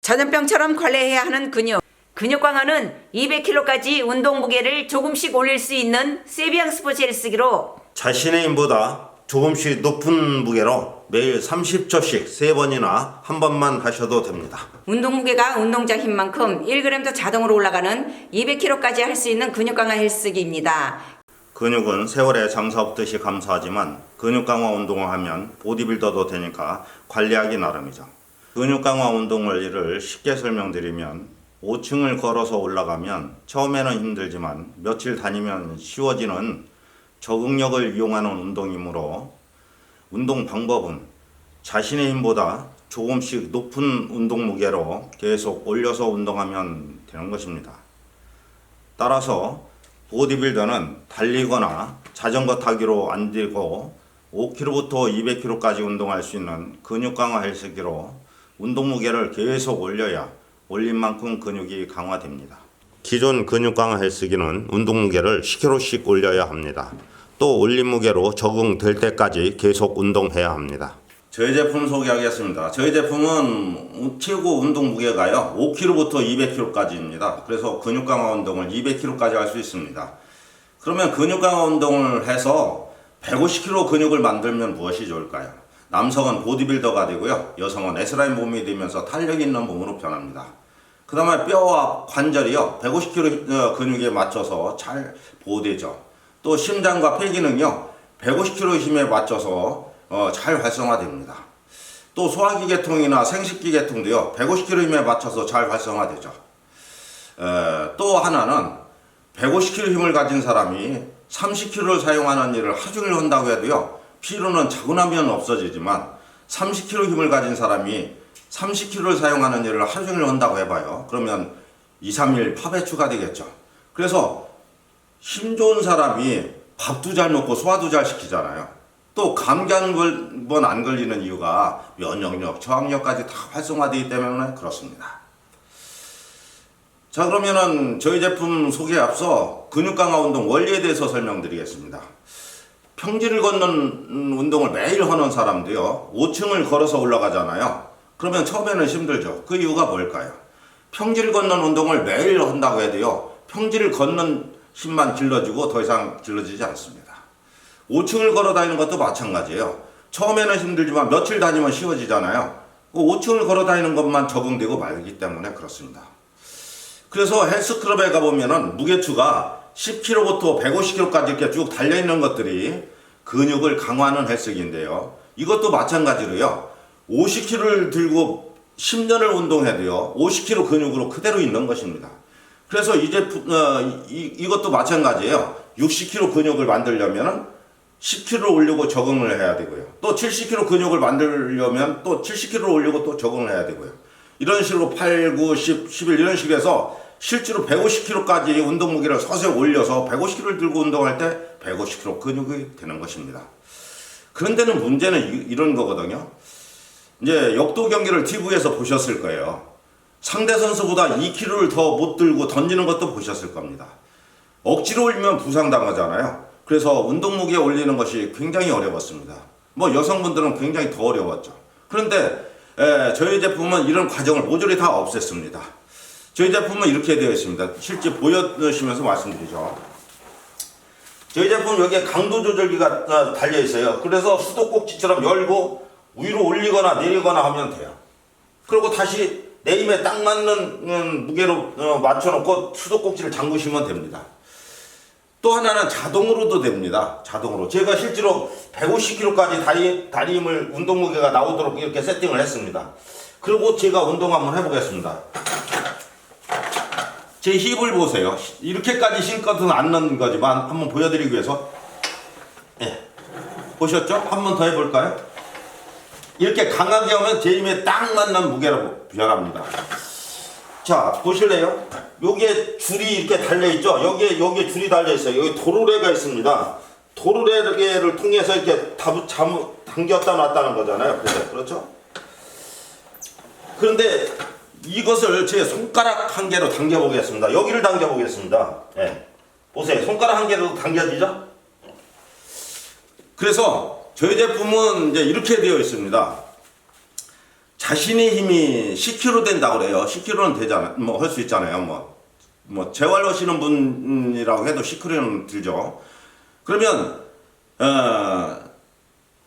전염병처럼 관리해야 하는 근육. 근육 강화는 200kg까지 운동 무게를 조금씩 올릴 수 있는 세비양 스포츠 헬스기로 자신의 힘보다 조금씩 높은 무게로 매일 30초씩 3번이나 한 번만 하셔도 됩니다. 운동 무게가 운동자 힘만큼 1g도 자동으로 올라가는 200kg까지 할 수 있는 근육 강화 헬스기입니다. 근육은 세월에 장사 없듯이 감사하지만 근육 강화 운동을 하면 보디빌더도 되니까 관리하기 나름이죠. 근육 강화 운동 원리를 쉽게 설명드리면 5층을 걸어서 올라가면 처음에는 힘들지만 며칠 다니면 쉬워지는 적응력을 이용하는 운동이므로 운동 방법은 자신의 힘보다 조금씩 높은 운동 무게로 계속 올려서 운동하면 되는 것입니다. 따라서 보디빌더는 달리거나 자전거 타기로 안 되고 5kg부터 200kg까지 운동할 수 있는 근육 강화 헬스기로 운동 무게를 계속 올려야 올린 만큼 근육이 강화됩니다. 기존 근육 강화 헬스기는 운동 무게를 10kg씩 올려야 합니다. 또 올린 무게로 적응될 때까지 계속 운동해야 합니다. 저희 제품 소개하겠습니다. 저희 제품은 최고 운동 무게가요 5kg부터 200kg까지입니다. 그래서 근육 강화 운동을 200kg까지 할 수 있습니다. 그러면 근육 강화 운동을 해서 150kg 근육을 만들면 무엇이 좋을까요? 남성은 보디빌더가 되고요, 여성은 S라인 몸이 되면서 탄력 있는 몸으로 변합니다. 그 다음에 뼈와 관절이요 150kg 근육에 맞춰서 잘 보호되죠. 또 심장과 폐기능요 150kg 힘에 맞춰서 잘 활성화됩니다. 또 소화기 계통이나 생식기 계통도요 150kg 힘에 맞춰서 잘 활성화되죠. 또 하나는 150kg 힘을 가진 사람이 30kg를 사용하는 일을 하루 종일 한다고 해도요 피로는 자고 나면 없어지지만 30kg 힘을 가진 사람이 30kg를 사용하는 일을 하루 종일 한다고 해봐요. 그러면 2, 3일 파배추가 되겠죠. 그래서 힘 좋은 사람이 밥도 잘 먹고 소화도 잘 시키잖아요. 또 감기 한 번 안 걸리는 이유가 면역력, 저항력까지 다 활성화되기 때문에 그렇습니다. 자, 그러면은 저희 제품 소개에 앞서 근육 강화 운동 원리에 대해서 설명드리겠습니다. 평지를 걷는 운동을 매일 하는 사람도요 5층을 걸어서 올라가잖아요. 그러면 처음에는 힘들죠. 그 이유가 뭘까요? 평지를 걷는 운동을 매일 한다고 해도요 평지를 걷는 힘만 길러지고 더 이상 길러지지 않습니다. 5층을 걸어 다니는 것도 마찬가지예요. 처음에는 힘들지만 며칠 다니면 쉬워지잖아요. 5층을 걸어 다니는 것만 적응되고 말기 때문에 그렇습니다. 그래서 헬스클럽에 가보면은 무게추가 10kg부터 150kg까지 이렇게 쭉 달려있는 것들이 근육을 강화하는 헬스기인데요. 이것도 마찬가지로요. 50kg를 들고 10년을 운동해도요. 50kg 근육으로 그대로 있는 것입니다. 그래서 이 제품, 이것도 마찬가지예요. 60kg 근육을 만들려면 10kg 올리고 적응을 해야 되고요. 또 70kg 근육을 만들려면 또 70kg 올리고 또 적응을 해야 되고요. 이런 식으로 8, 9, 10, 11 이런 식으로 해서 실제로 150kg까지 운동 무게를 서서히 올려서 150kg를 들고 운동할 때 150kg 근육이 되는 것입니다. 그런데는 문제는 이런 거거든요. 이제 역도 경기를 TV에서 보셨을 거예요. 상대 선수보다 2kg를 더 못 들고 던지는 것도 보셨을 겁니다. 억지로 올리면 부상당하잖아요. 그래서 운동 무게 올리는 것이 굉장히 어려웠습니다. 뭐 여성분들은 굉장히 더 어려웠죠. 그런데 저희 제품은 이런 과정을 모조리 다 없앴습니다. 저희 제품은 이렇게 되어 있습니다. 실제 보여주시면서 말씀드리죠. 저희 제품 여기에 강도 조절기가 달려 있어요. 그래서 수도꼭지처럼 열고 위로 올리거나 내리거나 하면 돼요. 그리고 다시 내 힘에 딱 맞는 무게로 맞춰놓고 수도꼭지를 잠그시면 됩니다. 또 하나는 자동으로도 됩니다. 자동으로. 제가 실제로 150kg까지 다리 힘을 운동 무게가 나오도록 이렇게 세팅을 했습니다. 그리고 제가 운동 한번 해보겠습니다. 제 힙을 보세요. 이렇게까지 힘껏은 안 넣는 거지만 한번 보여드리기 위해서 보셨죠? 한 번 더 해볼까요? 이렇게 강하게 하면 제 힘에 딱 맞는 무게로 변합니다. 자, 보실래요? 여기에 줄이 이렇게 달려있죠? 여기에 줄이 달려있어요. 여기 도르래가 있습니다. 도르래를 통해서 이렇게 당겼다 놨다는 거잖아요. 그렇죠? 그런데 이것을 제 손가락 한 개로 당겨 보겠습니다. 여기를 당겨 보겠습니다. 보세요. 손가락 한 개로 당겨지죠? 그래서 저희 제품은 이제 이렇게 되어 있습니다. 자신의 힘이 10kg 된다고 그래요. 10kg는 되잖아요. 뭐 할 수 있잖아요. 뭐 재활하시는 분이라고 해도 10kg는 들죠. 그러면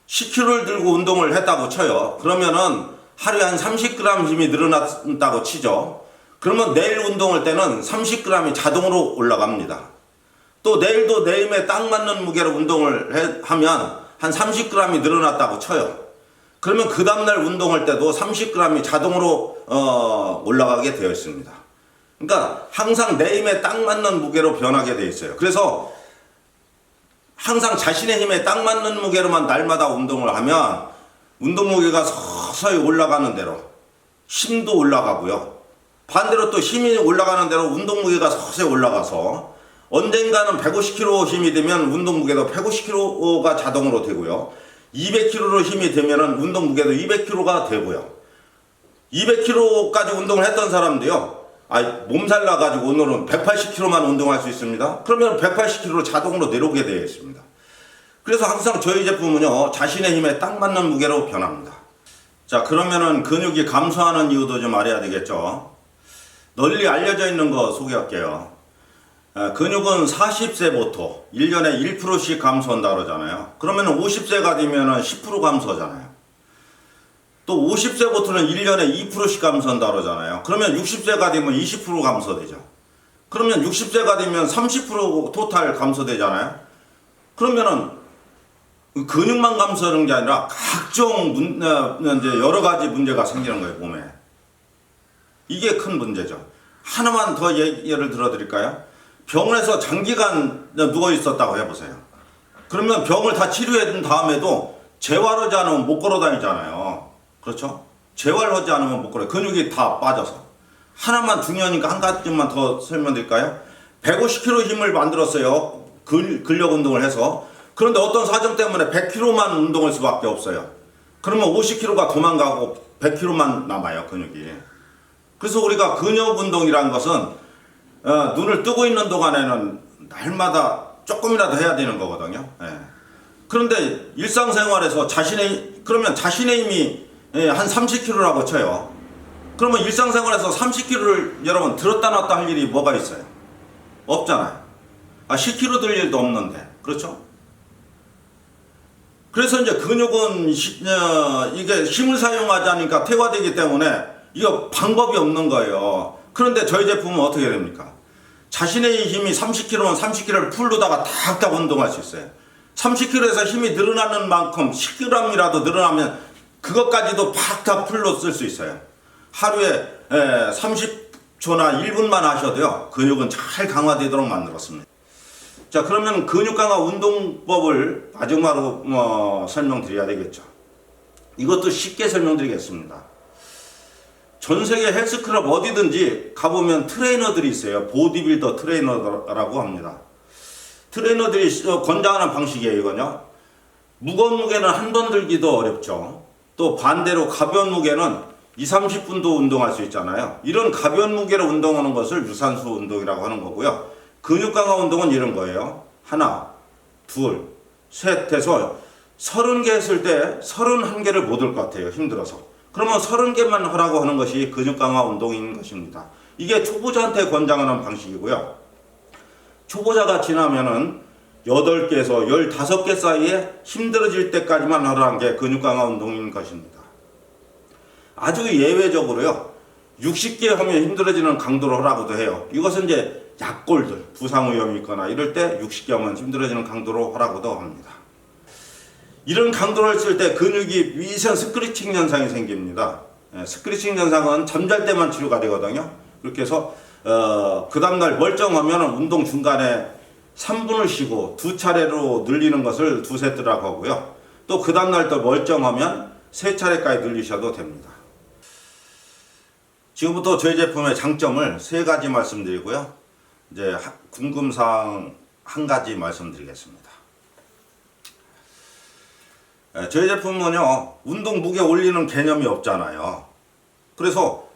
10kg를 들고 운동을 했다고 쳐요. 그러면은 하루에 한 30g 힘이 늘어났다고 치죠. 그러면 내일 운동할 때는 30g이 자동으로 올라갑니다. 또 내일도 내 힘에 딱 맞는 무게로 운동을 하면 한 30g이 늘어났다고 쳐요. 그러면 그 다음날 운동할 때도 30g이 자동으로 올라가게 되어 있습니다. 그러니까 항상 내 힘에 딱 맞는 무게로 변하게 되어 있어요. 그래서 항상 자신의 힘에 딱 맞는 무게로만 날마다 운동을 하면 운동 무게가 서서히 올라가는 대로 힘도 올라가고요. 반대로 또 힘이 올라가는 대로 운동 무게가 서서히 올라가서 언젠가는 150kg 힘이 되면 운동 무게도 150kg가 자동으로 되고요. 200kg로 힘이 되면은 운동 무게도 200kg가 되고요. 200kg까지 운동을 했던 사람도요. 몸살 나가지고 오늘은 180kg만 운동할 수 있습니다. 그러면 180kg 자동으로 내려오게 되어 있습니다. 그래서 항상 저희 제품은요, 자신의 힘에 딱 맞는 무게로 변합니다. 자, 그러면은 근육이 감소하는 이유도 좀 알아야 되겠죠. 널리 알려져 있는 거 소개할게요. 근육은 40세부터 1년에 1%씩 감소한다 그러잖아요. 그러면 50세가 되면 10% 감소하잖아요. 또 50세부터는 1년에 2%씩 감소한다 그러잖아요. 그러면 60세가 되면 20% 감소되죠. 그러면 60세가 되면 30% 토탈 감소되잖아요. 그러면은 근육만 감소하는 게 아니라 각종 이제 여러 가지 문제가 생기는 거예요, 몸에. 이게 큰 문제죠. 하나만 더 예를 들어 드릴까요? 병원에서 장기간 누워 있었다고 해보세요. 그러면 병을 다 치료해 준 다음에도 재활하지 않으면 못 걸어 다니잖아요. 그렇죠? 재활하지 않으면 못 걸어요. 근육이 다 빠져서. 하나만 중요하니까 한 가지만 더 설명드릴까요? 150kg 힘을 만들었어요. 근력 운동을 해서. 그런데 어떤 사정 때문에 100kg만 운동할 수밖에 없어요. 그러면 50kg가 도망가고 100kg만 남아요, 근육이. 그래서 우리가 근육 운동이라는 것은 눈을 뜨고 있는 동안에는 날마다 조금이라도 해야 되는 거거든요. 그런데 일상생활에서 그러면 자신의 힘이 한 30kg라고 쳐요. 그러면 일상생활에서 30kg를 여러분 들었다 놨다 할 일이 뭐가 있어요? 없잖아요. 10kg 들 일도 없는데. 그렇죠? 그래서 이제 근육은 이게 힘을 사용하지 않으니까 퇴화되기 때문에 이거 방법이 없는 거예요. 그런데 저희 제품은 어떻게 됩니까? 자신의 힘이 30kg면 30kg를 풀로다가 탁탁 운동할 수 있어요. 30kg에서 힘이 늘어나는 만큼 10g이라도 늘어나면 그것까지도 팍탁 풀로 쓸 수 있어요. 하루에 30초나 1분만 하셔도요, 근육은 잘 강화되도록 만들었습니다. 자, 그러면 근육 강화 운동법을 마지막으로 설명드려야 되겠죠. 이것도 쉽게 설명드리겠습니다. 전 세계 헬스클럽 어디든지 가보면 트레이너들이 있어요. 보디빌더 트레이너라고 합니다. 트레이너들이 권장하는 방식이에요, 이거요. 무거운 무게는 한 번 들기도 어렵죠. 또 반대로 가벼운 무게는 20-30분도 운동할 수 있잖아요. 이런 가벼운 무게로 운동하는 것을 유산소 운동이라고 하는 거고요. 근육 강화 운동은 이런 거예요. 하나, 둘, 셋 해서 30개 했을 때 31개를 못 할 것 같아요. 힘들어서. 그러면 30개만 하라고 하는 것이 근육 강화 운동인 것입니다. 이게 초보자한테 권장하는 방식이고요. 초보자가 지나면은 8개에서 15개 사이에 힘들어질 때까지만 하라는 게 근육 강화 운동인 것입니다. 아주 예외적으로요, 60개 하면 힘들어지는 강도로 하라고도 해요. 이것은 이제 약골들, 부상 위험이 있거나 이럴 때 60개 하면 힘들어지는 강도로 하라고도 합니다. 이런 강도를 쓸 때 근육이 미세한 스크래칭 현상이 생깁니다. 스크래칭 현상은 잠잘 때만 치료가 되거든요. 그렇게 해서 그 다음날 멀쩡하면 운동 중간에 3분을 쉬고 2차례로 늘리는 것을 2세트라고 하고요. 또 그 다음날 또 멀쩡하면 3차례까지 늘리셔도 됩니다. 지금부터 저희 제품의 장점을 3가지 말씀드리고요. 이제 궁금사항 1가지 말씀드리겠습니다. 저희 제품은요, 운동 무게 올리는 개념이 없잖아요. 그래서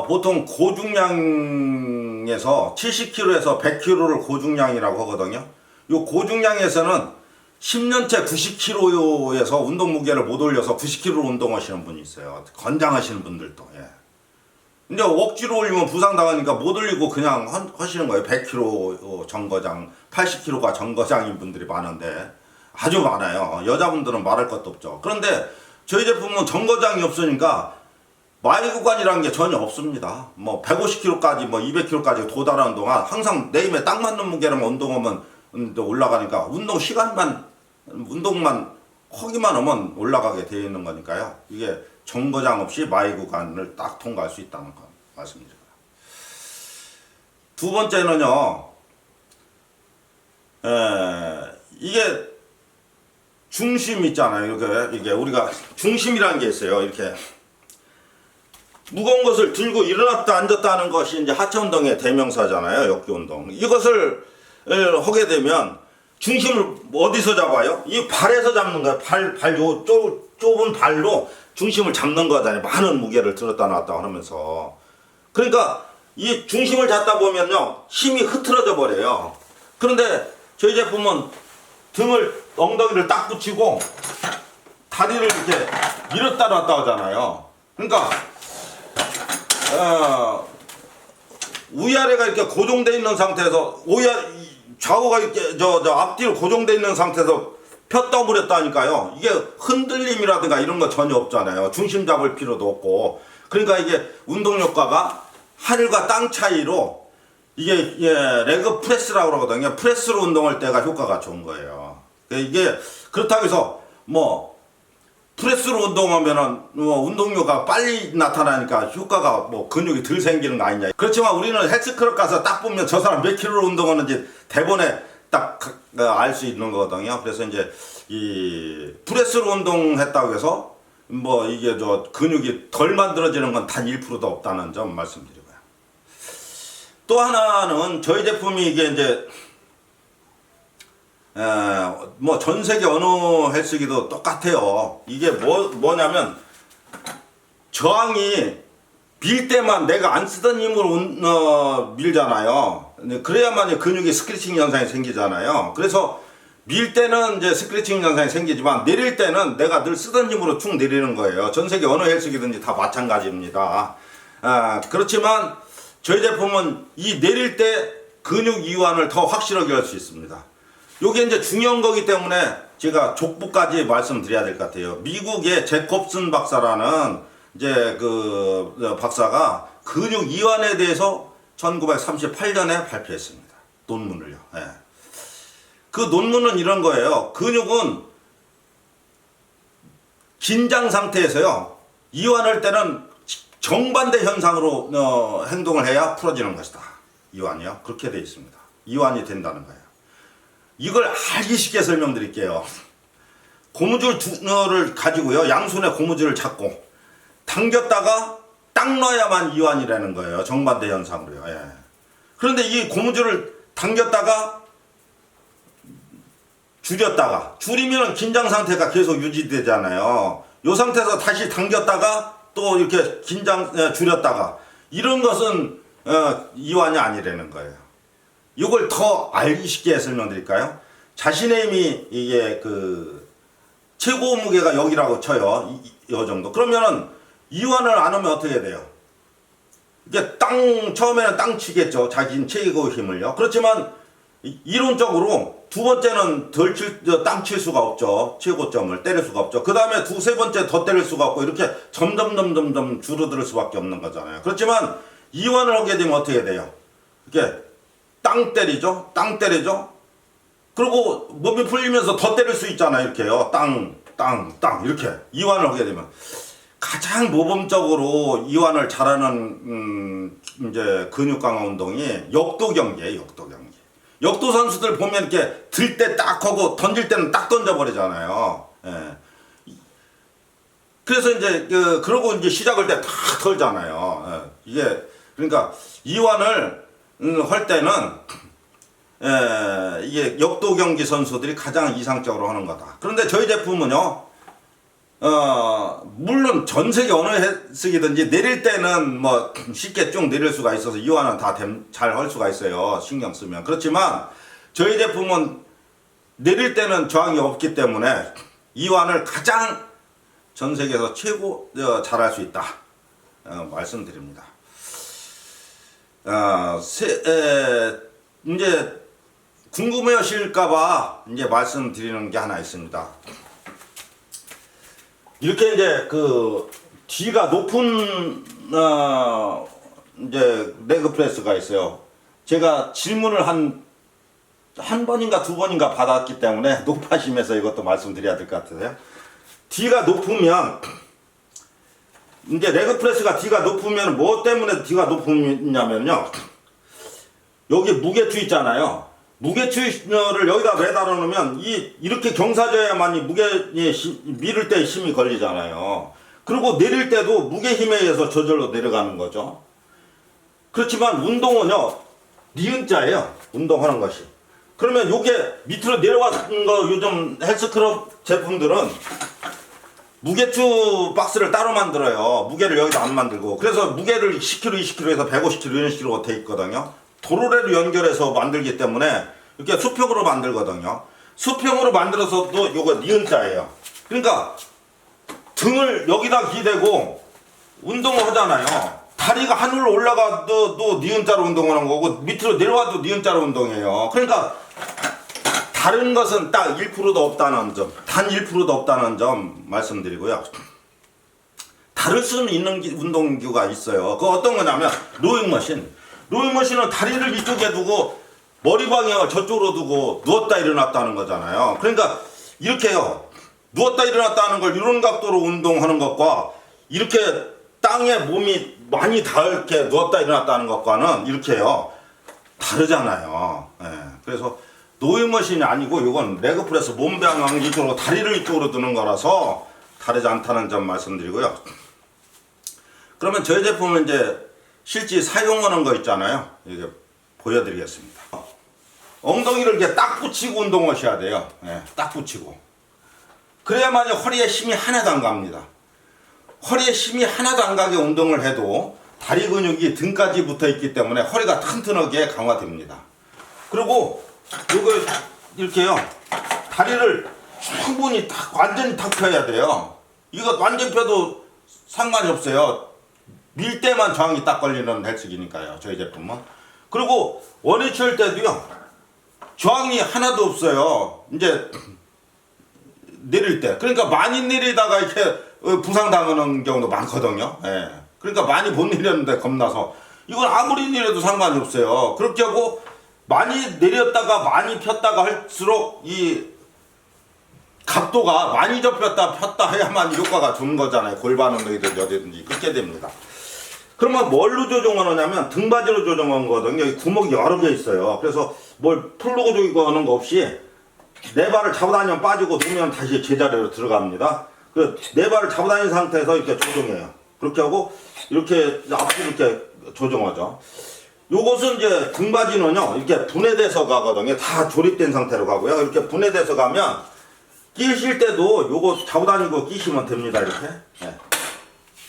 보통 고중량에서 70kg에서 100kg를 고중량이라고 하거든요. 이 고중량에서는 10년째 90kg에서 운동 무게를 못 올려서 90kg로 운동하시는 분이 있어요. 건장하시는 분들도. 예. 근데 억지로 올리면 부상당하니까 못 올리고 그냥 하시는 거예요. 100kg 정거장, 80kg가 정거장인 분들이 많은데 아주 많아요. 여자분들은 말할 것도 없죠. 그런데 저희 제품은 정거장이 없으니까 마이구간이라는 게 전혀 없습니다. 뭐 150kg까지 뭐 200kg까지 도달하는 동안 항상 내 힘에 딱 맞는 무게로만 운동하면 올라가니까 운동만 하기만 하면 올라가게 되어 있는 거니까요. 이게 정거장 없이 마이구간을 딱 통과할 수 있다는 거 말씀드립니다. 두 번째는요, 이게 중심 있잖아요. 이게 우리가 중심이라는 게 있어요. 이렇게 무거운 것을 들고 일어났다 앉았다 하는 것이 이제 하체 운동의 대명사잖아요. 역기 운동. 이것을 하게 되면 중심을 어디서 잡아요? 이 발에서 잡는 거예요. 좁은 발로 중심을 잡는 거잖아요. 많은 무게를 들었다 놨다 하면서. 그러니까 이 중심을 잡다 보면요, 힘이 흐트러져 버려요. 그런데 저희 제품은 엉덩이를 딱 붙이고 다리를 이렇게 밀었다 놨다 하잖아요. 그러니까 위아래가 이렇게 고정되어 있는 상태에서 좌우가 이렇게 앞뒤로 고정되어 있는 상태에서 폈다 물었다 하니까요. 이게 흔들림이라든가 이런 거 전혀 없잖아요. 중심 잡을 필요도 없고. 그러니까 이게 운동 효과가 하늘과 땅 차이로 이게 레그 프레스라고 그러거든요. 프레스로 운동할 때가 효과가 좋은 거예요. 이게 그렇다고 해서 뭐 프레스로 운동하면은 운동료가 빨리 나타나니까 효과가 뭐 근육이 덜 생기는 거 아니냐. 그렇지만 우리는 헬스클럽 가서 딱 보면 저 사람 몇 킬로로 운동하는지 대본에 딱 알 수 있는 거거든요. 그래서 이제 이 프레스로 운동했다고 해서 뭐 이게 근육이 덜 만들어지는 건 단 1%도 없다는 점 말씀드리고요. 또 하나는 저희 제품이 이게 이제 뭐 전 세계 어느 헬스기도 똑같아요. 이게 뭐냐면 저항이 밀 때만 내가 안 쓰던 힘으로 밀잖아요. 그래야만 근육이 스크래칭 현상이 생기잖아요. 그래서 밀 때는 이제 스크래칭 현상이 생기지만 내릴 때는 내가 늘 쓰던 힘으로 쭉 내리는 거예요. 전 세계 어느 헬스기든지 다 마찬가지입니다. 그렇지만 저희 제품은 이 내릴 때 근육 이완을 더 확실하게 할 수 있습니다. 요게 이제 중요한 거기 때문에 제가 족부까지 말씀드려야 될 것 같아요. 미국의 제콥슨 박사라는 이제 그 박사가 근육 이완에 대해서 1938년에 발표했습니다. 논문을요. 예. 그 논문은 이런 거예요. 근육은 긴장 상태에서요, 이완할 때는 정반대 현상으로 행동을 해야 풀어지는 것이다. 이완이요. 그렇게 되어 있습니다. 이완이 된다는 거예요. 이걸 알기 쉽게 설명드릴게요. 고무줄을 가지고요, 양손에 고무줄을 잡고 당겼다가 딱 놔야만 이완이라는 거예요. 정반대 현상으로요. 예. 그런데 이 고무줄을 당겼다가 줄이면 긴장 상태가 계속 유지되잖아요. 이 상태에서 다시 당겼다가 또 이렇게 줄였다가 이런 것은 이완이 아니라는 거예요. 이걸 더 알기 쉽게 설명드릴까요? 자신의 힘이 이게 최고 무게가 여기라고 쳐요. 이 정도. 그러면은 이완을 안 하면 어떻게 돼요? 이게 처음에는 땅 치겠죠. 자기 최고 힘을요. 그렇지만 이론적으로 두 번째는 땅 칠 수가 없죠. 최고점을 때릴 수가 없죠. 그 다음에 두세 번째 더 때릴 수가 없고 이렇게 점점 줄어들 수밖에 없는 거잖아요. 그렇지만 이완을 하게 되면 어떻게 돼요? 이렇게 땅 때리죠. 그리고 몸이 풀리면서 더 때릴 수 있잖아요. 이렇게요. 땅 이렇게 이완을 하게 되면 가장 모범적으로 이완을 잘하는 이제 근육 강화 운동이 역도 경기예요. 역도 선수들 보면 이렇게 들 때 딱 하고 던질 때는 딱 던져버리잖아요. 예. 그래서 이제 그러고 이제 시작할 때 다 털잖아요. 예. 이게 그러니까 이완을 할 때는 이게 역도 경기 선수들이 가장 이상적으로 하는 거다. 그런데 저희 제품은요, 물론 전 세계 어느 헬스기든지 내릴 때는 뭐 쉽게 쭉 내릴 수가 있어서 이완은 다 잘 할 수가 있어요. 신경 쓰면. 그렇지만 저희 제품은 내릴 때는 저항이 없기 때문에 이 완을 가장 전 세계에서 최고 잘할 수 있다 말씀드립니다. 이제 궁금해하실까봐 이제 말씀드리는 게 하나 있습니다. 이렇게 이제 그 뒤가 높은 이제 레그 프레스가 있어요. 제가 질문을 한 번인가 두 번인가 받았기 때문에 높아심에서 이것도 말씀드려야 될 것 같아요. D가 높으면 이제 레그 프레스가 D가 높으면 뭐 때문에 D가 높으냐면요. 여기 무게추 있잖아요. 무게추를 여기다 매달아 놓으면 이렇게 경사져야만이 무게에 밀을 때 힘이 걸리잖아요. 그리고 내릴 때도 무게 힘에 의해서 저절로 내려가는 거죠. 그렇지만 운동은요, 니은자예요. 운동하는 것이. 그러면 요게 밑으로 내려가는 거 요즘 헬스클럽 제품들은 무게추 박스를 따로 만들어요. 무게를 여기다 안 만들고. 그래서 무게를 10kg, 20kg에서 150kg 이런 식으로 돼 있거든요. 도로래로 연결해서 만들기 때문에 이렇게 수평으로 만들거든요. 수평으로 만들어서도 요거 니은자예요. 그러니까 등을 여기다 기대고 운동을 하잖아요. 다리가 하늘로 올라가도 니은자로 운동하는 거고 밑으로 내려와도 니은자로 운동해요. 그러니까 다른 것은 딱 1%도 없다는 점, 단 1%도 없다는 점 말씀드리고요. 다를 수는 있는 운동기구가 있어요. 그 어떤 거냐면 로잉머신. 로잉머신은 다리를 이쪽에 두고 머리 방향을 저쪽으로 두고 누웠다 일어났다 하는 거잖아요. 그러니까 이렇게요. 누웠다 일어났다 하는 걸 이런 각도로 운동하는 것과 이렇게 땅에 몸이 많이 닿게 누웠다 일어났다 하는 것과는 이렇게요. 다르잖아요. 예. 그래서 노잉머신이 아니고 이건 레그프레스 몸 방향 이쪽으로 다리를 이쪽으로 두는 거라서 다르지 않다는 점 말씀드리고요. 그러면 저희 제품은 이제 실제 사용하는 거 있잖아요. 이게 보여드리겠습니다. 엉덩이를 이렇게 딱 붙이고 운동하셔야 돼요. 예, 딱 붙이고. 그래야만이 허리에 힘이 하나도 안 갑니다. 허리에 힘이 하나도 안 가게 운동을 해도 다리 근육이 등까지 붙어 있기 때문에 허리가 튼튼하게 강화됩니다. 그리고 요거 이렇게요. 다리를 충분히 완전히 탁 펴야 돼요. 이거 완전 펴도 상관이 없어요. 밀 때만 저항이 딱 걸리는 헬스기니까요. 저희 제품은. 그리고 원위치 할 때도요. 저항이 하나도 없어요. 이제 내릴 때. 그러니까 많이 내리다가 이렇게 부상당하는 경우도 많거든요. 예. 그러니까 많이 못 내렸는데 겁나서. 이건 아무리 내려도 상관이 없어요. 그렇게 하고 많이 내렸다가 많이 폈다가 할수록 이 각도가 많이 접혔다 폈다 해야만 효과가 좋은 거잖아요. 골반 운동이든 어디든지 그렇게 됩니다. 그러면 뭘로 조정하느냐면 등받이로 조정한 거거든요. 여기 구멍이 여러 개 있어요. 그래서 뭘 풀르고 조이고 하는 거 없이 네 발을 잡고 다니면 빠지고 놓으면 다시 제자리로 들어갑니다. 네 발을 잡고 다니는 상태에서 이렇게 조정해요. 그렇게 하고 이렇게 앞으로 이렇게 조정하죠. 요것은 이제 등받이는요 이렇게 분해돼서 가거든요. 다 조립된 상태로 가고요. 이렇게 분해돼서 가면 끼실 때도 요거 잡고 다니고 끼시면 됩니다. 이렇게. 네.